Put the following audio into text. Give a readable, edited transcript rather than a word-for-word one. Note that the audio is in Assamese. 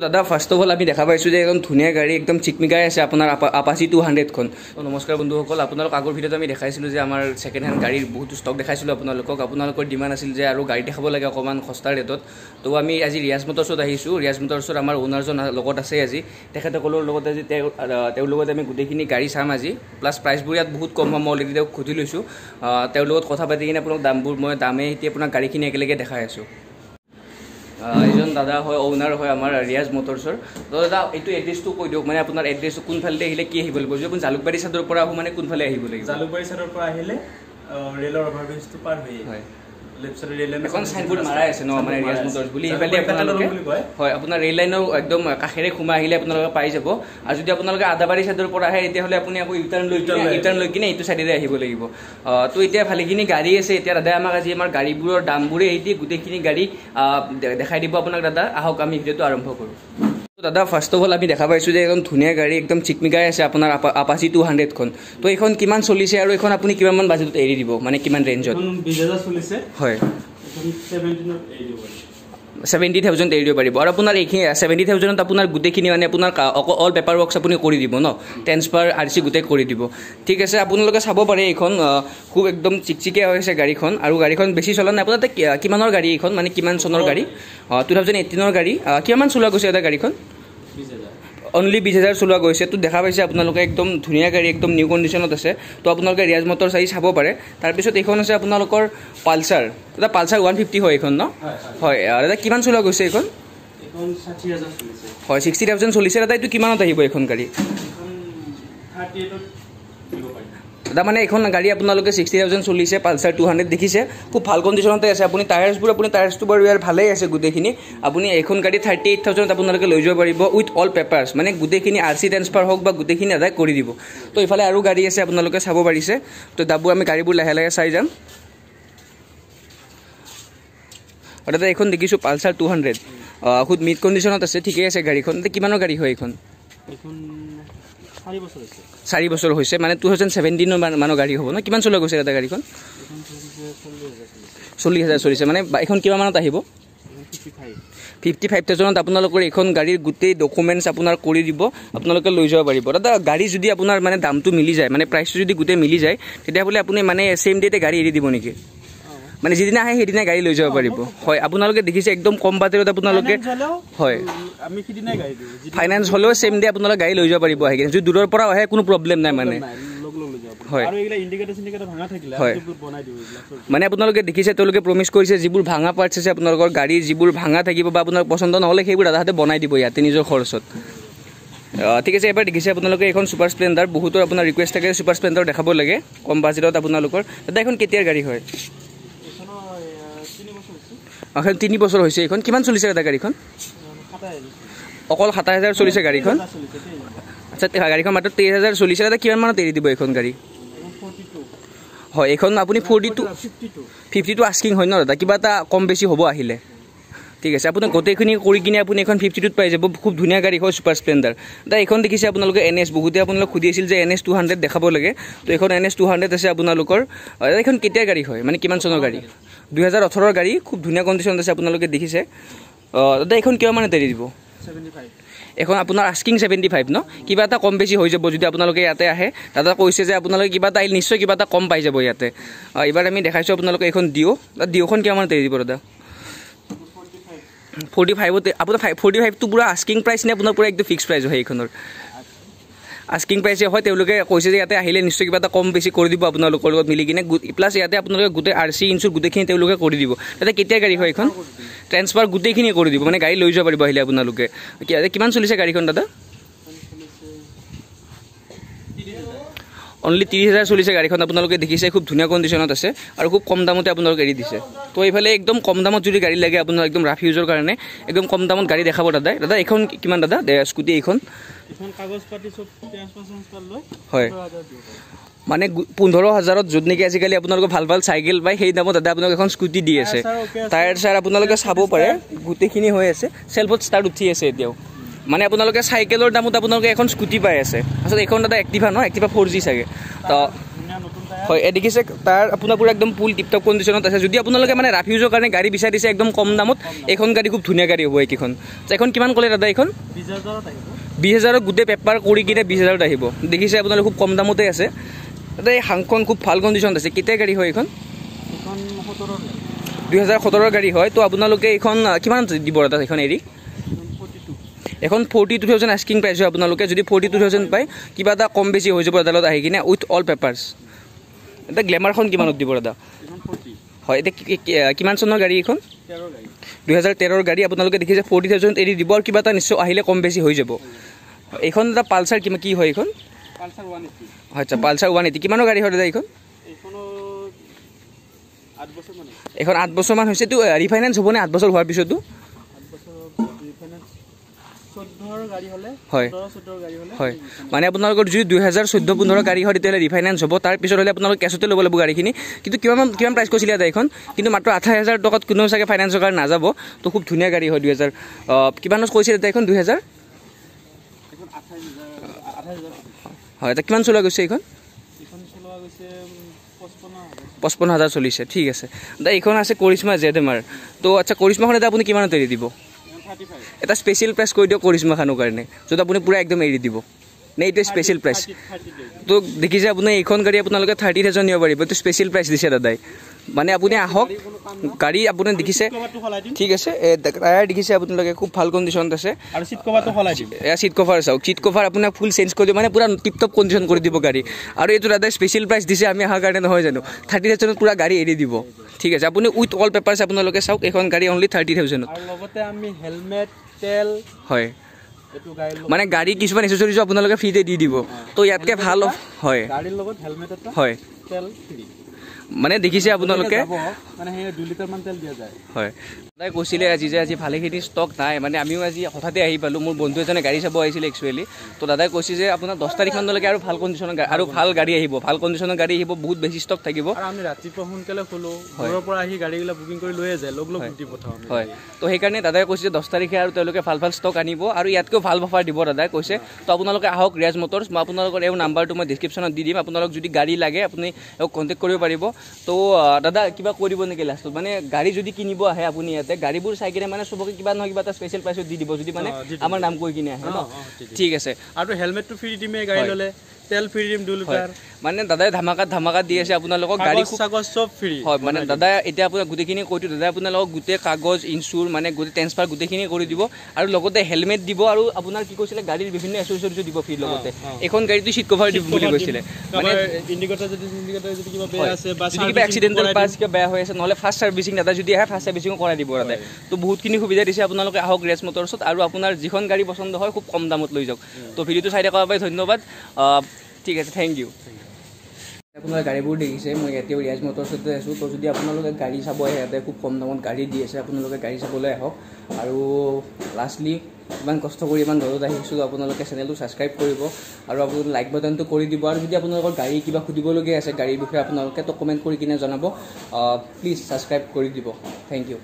দাদা ফাৰ্ষ্ট অফ অল আমি দেখা পাইছোঁ যে একদম ধুনীয়া গাড়ী একদম চিকমিকাই আছে আপোনাৰ আপাচি 200খন। নমস্কাৰ বন্ধুসকল, আপোনালোক আগৰ ভিডিঅ'ত আমি দেখাইছিলোঁ যে আমাৰ ছেকেণ্ড হেণ্ড গাড়ীৰ বহুতো ষ্টক দেখাইছিলোঁ আপোনালোকৰ ডিমাণ্ড আছিল যে আৰু গাড়ী দেখাব লাগে অকণমান সস্তা ৰেটত। তো আমি আজি ৰিয়াজ মটৰ্ছত আহিছোঁ। ৰিয়াজ মটৰ্ছত আমাৰ অ'নাৰজন লগত আছে আজি, তেখেতসকলৰ লগত আজি তেওঁৰ লগত আমি গোটেইখিনি গাড়ী চাম আজি, প্লাছ প্ৰাইচবোৰ ইয়াত বহুত কম হয়। মই অলৰেডি তেওঁক সুধি লৈছোঁ, তেওঁৰ লগত কথা পাতি কিনে আপোনাক দামবোৰ মই এতিয়া আপোনাক গাড়ীখিনি একেলগে দেখাই আছোঁ। এজন দাদা হয়, অ'নাৰ হয় আমাৰ ৰিয়াজ মটৰ্ছৰ। তো দাদা এইটো এড্ৰেছটো কৈ দিয়ক, মানে আপোনাৰ এড্ৰেছটো কোনফালে আহিলে কি আহিব লাগিব? যদি আপুনি জালুকবাৰী ছাইডৰ পৰা আহোঁ মানে কোনফালে আহিব লাগিব? জালুকবাৰী ছাইডৰ পৰা আহিলে ৰেলৰ অভাৰব্ৰিজটো পাৰ হৈ হয় লেফ্ট চাইডে ৰেল লাইন এখন চাইনবোৰ্ড মাৰাই আছে ন, মানে ৰিয়াজ মটৰ্ছ বুলি। সেইফালে আপোনালোকে হয় আপোনাৰ ৰেল লাইনৰ একদম কাষেৰে সোমাই আহিলে আপোনালোকে পাই যাব। আৰু যদি আপোনালোকে আদাবাৰী ছাইডৰ পৰা আহে তেতিয়াহ'লে আপুনি আকৌ ইউটাৰ্ণ লৈ কিনে এইটো চাইডেৰে আহিব লাগিব। তো এতিয়া ভালেখিনি গাড়ী আছে। এতিয়া দাদাই আমাক আজি আমাৰ গাড়ীবোৰৰ দামবোৰে এতিয়া গোটেইখিনি গাড়ী দেখাই দিব আপোনাক। দাদা আহক আমি ভিডিঅ'টো আৰম্ভ কৰোঁ। দাদা ফাৰ্ষ্ট অফ অল আমি দেখা পাইছোঁ যে একদম ধুনীয়া গাড়ী একদম চিকমিকাই আছে আপোনাৰ আপাচি 200খন। তো এইখন কিমান চলিছে আৰু এইখন আপুনি কিমানমান বাজেটত এৰি দিব, মানে কিমান ৰেঞ্জত? 20,000 চলিছে। হয়, 70,000 এৰি দিব পাৰিব। আৰু আপোনাৰ এইখিনি 70,000ত আপোনাৰ গোটেইখিনি মানে আপোনাৰ অল পেপাৰ ৱৰ্কছ আপুনি কৰি দিব ন, ট্ৰেন্সফাৰ RC গোটেই কৰি দিব। ঠিক আছে, আপোনালোকে চাব পাৰে এইখন খুব একদম চিকচিকীয়া হৈছে গাড়ীখন। আৰু গাড়ীখন বেছি চলা নাই। আপোনাৰ কিমানৰ গাড়ী এইখন, মানে কিমান চনৰ গাড়ী? 2018ৰ গাড়ী। কিমান চলোৱা গৈছে এটা গাড়ীখন? অনলি 20,000 চলোৱা গৈছে। তো দেখা পাইছে আপোনালোকে একদম ধুনীয়া গাড়ী, একদম নিউ কণ্ডিশ্যনত আছে। তো আপোনালোকে ৰিয়াজ মটৰ্ছ আহি চাব পাৰে। তাৰপিছত এইখন আছে আপোনালোকৰ পালচাৰ। দাদা পালচাৰ 150 হয় এইখন ন? হয় দাদা কিমান চলোৱা গৈছে এইখন? হয় 60,000 চলিছে। দাদা এইটো কিমানত আহিব এইখন গাড়ী? দাদা মানে এইখন গাড়ী আপোনালোকে 60,000 চলিছে, পালচাৰ 200 দেখিছে, খুব ভাল কণ্ডিশ্যনতে আছে। আপুনি টায়াৰ্ছটো বাৰু ইয়াৰ ভালেই আছে গোটেইখিনি। আপুনি এইখন গাড়ী 38,000 আপোনালোকে লৈ যাব পাৰিব উইথ অল পেপাৰ্ছ, মানে গোটেইখিনি RC ট্ৰেন্সফাৰ হওক বা গোটেইখিনি আদায় কৰি দিব। তো এইফালে আৰু গাড়ী আছে আপোনালোকে চাব পাৰিছে। তো দাববোৰ আমি গাড়ীবোৰ লাহে লাহে চাই যাম। দাদা এইখন দেখিছোঁ পালচাৰ 200 খুব মিড কণ্ডিশ্যনত আছে, ঠিকেই আছে গাড়ীখন। কিমানৰ গাড়ী হয় এইখন? 4 বছৰ হৈছে, মানে 2017 মানৰ গাড়ী হ'ব ন? কিমান চলোৱা গৈছে দাদা গাড়ীখন? 40,000 চলিছে। মানে এইখন কিমান মানত আহিব? 55,000ত আপোনালোকৰ এইখন গাড়ীৰ গোটেই ডকুমেণ্টছ আপোনাৰ কৰি দিব, আপোনালোকে লৈ যাব পাৰিব। দাদা গাড়ী যদি আপোনাৰ মানে দামটো মিলি যায়, মানে প্ৰাইচটো যদি গোটেই মিলি যায়, তেতিয়াহ'লে আপুনি মানে ছেইম ডে'তে গাড়ী এৰি দিব নেকি? মানে যিদিনা আহে সেইদিনা গাড়ী লৈ যাব পাৰিব। হয় আপোনালোকে দেখিছে একদম কম বাজেটত আপোনালোকে হয় ফাইনেন্স হ'লেও ছেইম ডে আপোনালোকে গাড়ী লৈ যাব পাৰিব আহি কিনে। যদি দূৰৰ পৰা আহে কোনো প্ৰব্লেম নাই মানে। হয় হয়, মানে আপোনালোকে দেখিছে তেওঁলোকে প্ৰমিছ কৰিছে যিবোৰ ভাঙা পাৰ্টছ আছে আপোনালোকৰ গাড়ীৰ, যিবোৰ ভাঙা থাকিব বা আপোনাৰ পচন্দ নহ'লে সেইবোৰ দাদাহঁতে বনাই দিব ইয়াতে নিজৰ খৰচত। ঠিক আছে, এবাৰ দেখিছে আপোনালোকে এখন ছুপাৰ স্প্লেণ্ডাৰ। বহুতৰ আপোনাৰ ৰিকুৱেষ্ট থাকে ছুপাৰ স্প্লেণ্ডাৰ দেখাব লাগে কম বাজেটত আপোনালোকৰ। দাদা এখন কেতিয়াৰ গাড়ী হয়? 3 বছৰ হৈছে এইখন। কিমান চলিছে দাদা গাড়ীখন? অকল 27,000 চলিছে গাড়ীখন। আচ্ছা, গাড়ীখন মাত্ৰ 23,000 চলিছে। দাদা কিমান মানত এৰি দিব এইখন গাড়ী? হয় এইখন আপুনি 52 আস্কিং হয় ন দাদা, কিবা এটা কম বেছি হ'ব আহিলে। ঠিক আছে, আপুনি গোটেইখিনি কৰি কিনে আপুনি এখন 52ত পাই যাব। খুব ধুনীয়া গাড়ী হয় ছুপাৰ স্প্লেণ্ডাৰ। দাদা এইখন দেখিছে আপোনালোকে NS, বহুতে আপোনালোক সুধি আছিল যে NS 200 দেখাব লাগে। তো এইখন NS 200 আছে আপোনালোকৰ। এইখন কেতিয়া গাড়ী হয়, মানে কিমান চনৰ গাড়ী? 2018ৰ গাড়ী, খুব ধুনীয়া কণ্ডিশ্যনত আছে আপোনালোকে দেখিছে। দাদা এইখন কিমান মানত এৰি দিব? 75। এখন আপোনাৰ আস্কিং 75 ন? কিবা এটা কম বেছি হৈ যাব যদি আপোনালোকে ইয়াতে আহে। দাদা কৈছে যে আপোনালোকে কিবা এটা নিশ্চয় কিবা এটা কম পাই যাব ইয়াতে। এইবাৰ আমি দেখাইছোঁ আপোনালোকে এইখন ডিঅ'খন কিমান মানত এৰি দিব দাদা? 45ত আপোনাৰ 45টো পূৰা আস্কিং প্ৰাইচ নে আপোনাৰ পূৰা একদম ফিক্স প্ৰাইচ হয় এইখনৰ? আস্কিং প্ৰাইচে হয়। তেওঁলোকে কৈছে যে ইয়াতে আহিলে নিশ্চয় কিবা এটা কম বেছি কৰি দিব আপোনালোকৰ লগত মিলি কিনে। প্লাছ ইয়াতে আপোনালোকে গোটেই RC ইঞ্চুৰ গোটেইখিনি তেওঁলোকে কৰি দিব। তাতে কেতিয়া গাড়ী হয় এইখন? ট্ৰেন্সফাৰ গোটেইখিনি কৰি দিব, মানে গাড়ী লৈ যাব পাৰিব আহিলে আপোনালোকে। কিমান চলিছে গাড়ীখন দাদা? অনলি 30,000 চলিছে গাড়ীখন। আপোনালোকে দেখিছে খুব ধুনীয়া কণ্ডিশ্যনত আছে আৰু খুব কম দামতে আপোনালোকে এৰি দিছে। তো এইফালে একদম কম দামত যদি গাড়ী লাগে আপোনাৰ একদম ৰাফ ইউজৰ কাৰণে একদম কম দামত গাড়ী দেখাব দাদাই। দাদা এইখন কিমান দাদা স্কুটি এইখন? হয়, মানে 15,000ত য'ত নেকি আজিকালি আপোনালোকে ভাল ভাল চাইকেল পায় সেই দামত দাদা আপোনালোকে এখন স্কুটি দি আছে। টায়াৰ চায়াৰ আপোনালোকে চাব পাৰে গোটেইখিনি হৈ আছে, চেল্ফত ষ্টাৰ্ট উঠি আছে এতিয়াও। মানে আপোনালোকে চাইকেলৰ দামত আপোনালোকে এখন স্কুটি পাই আছে। আচলতে এইখন দাদা এক্টিভা ন, এক্টিভা 4G চাগে। তো হয় এই দেখিছে তাৰ আপোনাৰ পুৰা একদম ফুল টিপটপ কণ্ডিশ্যনত আছে যদি আপোনালোকে মানে ৰাফ ইউজৰ কাৰণে গাড়ী বিচাৰিছে একদম কম দামত এইখন গাড়ী খুব ধুনীয়া গাড়ী হ'ব এইকেইখন এইখন কিমান ক'লে দাদা এইখন 20,000 গোটেই পেপাৰ কৰি কিনে 20,000 আহিব দেখিছে আপোনালোকে খুব কম দামতে আছে দাদা এই হাংখন খুব ভাল কণ্ডিশ্যনত আছে কেতিয়া গাড়ী হয় এইখন 2017 গাড়ী হয় তো আপোনালোকে এইখন কিমান দিব দাদা এইখন এৰি এখন 42,000 আস্কিং প্ৰাইচ হয় আপোনালোকে যদি 42,000 পায় কিবা এটা কম বেছি হৈ যাব দাদালত আহি কিনে উইথ অল পেপাৰ্ছ এটা গ্লেমাৰখন কিমানত দিব দাদা হয় এতিয়া কিমান চনৰ গাড়ী এইখন 2013 গাড়ী আপোনালোকে দেখিছে 40,000 এৰি দিব আৰু কিবা এটা নিশ্চয় আহিলে কম বেছি হৈ যাব এইখন এটা পালচাৰ কি হয় এইখন পালচাৰ 180 আচ্ছা পালচাৰ 180 কিমানৰ গাড়ী হয় দাদা এইখন এখন 8 বছৰমান হৈছে তো ৰিফাইনেন্স হ'ব নে 8 বছৰ হোৱাৰ পিছতো 14 গাড়ী হলে হয় 14 গাড়ী হলে হয় মানে আপোনালোকৰ যদি 2014-15 গাড়ী হয় তেতিয়াহ'লে ৰিফাইনেন্স হ'ব তাৰ পিছত হ'লে আপোনালোকে কেছতে ল'ব লাগিব গাড়ীখিনি কিন্তু কিমান প্ৰাইচ কৈছিলে দাদা এইখন কিন্তু মাত্ৰ 28,000 টকাত কোনো চাগে ফাইনেন্সৰ কাৰণে নাযাব তো খুব ধুনীয়া গাড়ী হয় 2000 কিমানত কৈছিলে দাদা এইখন 2000 এখন 28,000 হয় এটা কিমান চলোৱা গৈছে এইখন চলোৱা গৈছে 55,000 চলিছে ঠিক আছে দাদা এইখন আছে কৰিশ্মা ZMR তো আচ্ছা কৰিশ্মাখন এটা আপুনি কিমানত এৰি দিব এটা স্পেচিয়েল প্ৰাইচ কৈ দিয়ক কৰিশ্মাখনৰ কাৰণে য'ত আপুনি পুৰা একদম এৰি দিব নে এইটো স্পেচিয়েল প্ৰাইচ তো দেখিছে আপুনি এইখন গাড়ী আপোনালোকে 30,000 নিব পাৰিব এইটো স্পেচিয়েল প্ৰাইচ দিছে দাদাই মানে আপুনি আহক গাড়ী আপুনি দেখিছে ঠিক আছে টায়াৰ দেখিছে আপোনালোকে খুব ভাল কণ্ডিশ্যনত আছে আৰু সিট কভাৰটো সলাই দিব এয়া সিট কভাৰ চাওক সিট কভাৰ আপোনাক ফুল চেঞ্জ কৰি দিব মানে পুৰা টিপটপ কণ্ডিশ্যন কৰি দিব গাড়ী আৰু এইটো দাদাই স্পেচিয়েল প্ৰাইচ দিছে আমি অহাৰ কাৰণে নহয় জানো 30,000 পুৰা গাড়ী এৰি দিব ঠিক আছে আপুনি উইথ অল পেপাৰ্ছ আপোনালোকে চাওক এইখন গাড়ী অনলি 30,000 আৰু লগতে আমি হেলমেট তেল হয় মানে গাড়ী কিছুমান এক্সেসৰিজ আপোনালোকে ফ্ৰীতে দি দিব তো ইয়াতকে ভাল হয় গাড়ীৰ লগত হেলমেট এটা হয় তেল ফ্ৰী মানে দেখিছে আপোনালোকে মানে হে 2 লিটাৰ মান তেল দিয়া যায় হয় দাদাই কৈছিলে আজি ভালেখিনি ষ্টক নাই মানে আমিও আজি হঠাতে আহি পালোঁ মোৰ বন্ধু এজনে গাড়ী চাব আহিছিলে একচুৱেলি তো দাদাই কৈছে যে আপোনাৰ 10 তাৰিখমানলৈকে আৰু ভাল কণ্ডিশ্যনৰ আৰু ভাল গাড়ী আহিব ভাল কণ্ডিশ্যনৰ গাড়ী আহিব বহুত বেছি ষ্টক থাকিব আৰু আমি ৰাতিপুৱা সোনকালে খোলো ঘৰৰ পৰা আহি গাড়ীবিলাক বুকিং কৰি লৈ যায় লগ দি পঠাও হয় তো সেইকাৰণে দাদাই কৈছে 10 তাৰিখে আৰু তেওঁলোকে ভাল ষ্টক আনিব আৰু ইয়াতকৈ ভাল অফাৰ দিব দাদাই কৈছে তো আপোনালোকে আহক ৰিয়াজ মটৰ্ছ মই আপোনালোকৰ এই নাম্বাৰটো মই ডেছক্ৰিপশ্যনত দি দিম আপোনালোক যদি গাড়ী লাগে আপুনি কণ্টেক্ট কৰিব পাৰিব তো দাদা কিবা কৰিব নেকি লাষ্টত মানে গাড়ী যদি কিনিব আহে আপুনি ইয়াতে গাড়ীবোৰ চাই কিনে মানে সবকে কিবা নহয় কিবা এটা স্পেচিয়েল প্ৰাইচত দি দিব যদি মানে আমাৰ নাম কৈ কিনে আহে ন ঠিক আছে আৰু হেলমেটটো ফ্ৰী দিমে গাড়ী ল'লে তেল ফ্ৰী দিম 2 লিটাৰ মানে দাদাই ধামাকাত দি আছে আপোনালোকক গাড়ী কাগজ সব ফ্ৰী হয় মানে দাদা এতিয়া আপোনাক গোটেইখিনি কৈতো দাদা আপোনালোকক গোটেই কাগজ ইনস্যুৰ মানে গোটেই ট্ৰান্সফাৰ গোটেইখিনি কৰি দিব আৰু লগতে হেলমেট দিব আৰু আপোনাৰ কি কৈছিলে গাড়ীৰ বিভিন্ন এক্সেসৰিজো দিব ফ্ৰী লগতে এখন গাড়ীটো সিট কভাৰ দিব বুলি কৈছিলে মানে ইণ্ডিকেটৰ যদি কিবা বেয়া আছে বা কিবা এক্সিডেন্টেল পাৰ্টছ কিবা বেয়া হৈ আছে নহলে ফাৰ্ষ্ট সাৰ্ভিসিং দাদা যদি আহে ফাৰ্ষ্ট সাৰ্ভিসিং কৰাই দিব দাদা তো বহুতখিনি সুবিধা দিছে আপোনালোকে আহক ৰিয়াজ মটৰ্ছত আৰু আপোনাৰ যিখন গাড়ী পছন্দ হয় খুব কম দামত লৈ যাওক তো ভিডিঅ'টো চাই থকাৰ বাবে ধন্যবাদ ঠিক আছে থেংক ইউ আপোনাৰ গাড়ীবোৰ দেখিছে মই এতিয়াও ৰিয়াজ মটৰ্ছতে আছোঁ তো যদি আপোনালোকে গাড়ী চাব আহে ইয়াতে খুব কম দামত গাড়ী দি আছে আপোনালোকে গাড়ী চাবলৈ আহক আৰু লাষ্টলি ইমান কষ্ট কৰি ইমান দূৰত আহিছোঁ আপোনালোকে চেনেলটো ছাবস্ক্ৰাইব কৰিব আৰু আপোনালোকে লাইক বাটনটো কৰি দিব আৰু যদি আপোনালোকৰ গাড়ী কিবা সুধিবলগীয়া আছে গাড়ীৰ বিষয়ে আপোনালোকে তো কমেণ্ট কৰি কিনে জনাব প্লিজ ছাবস্ক্ৰাইব কৰি দিব থেংক ইউ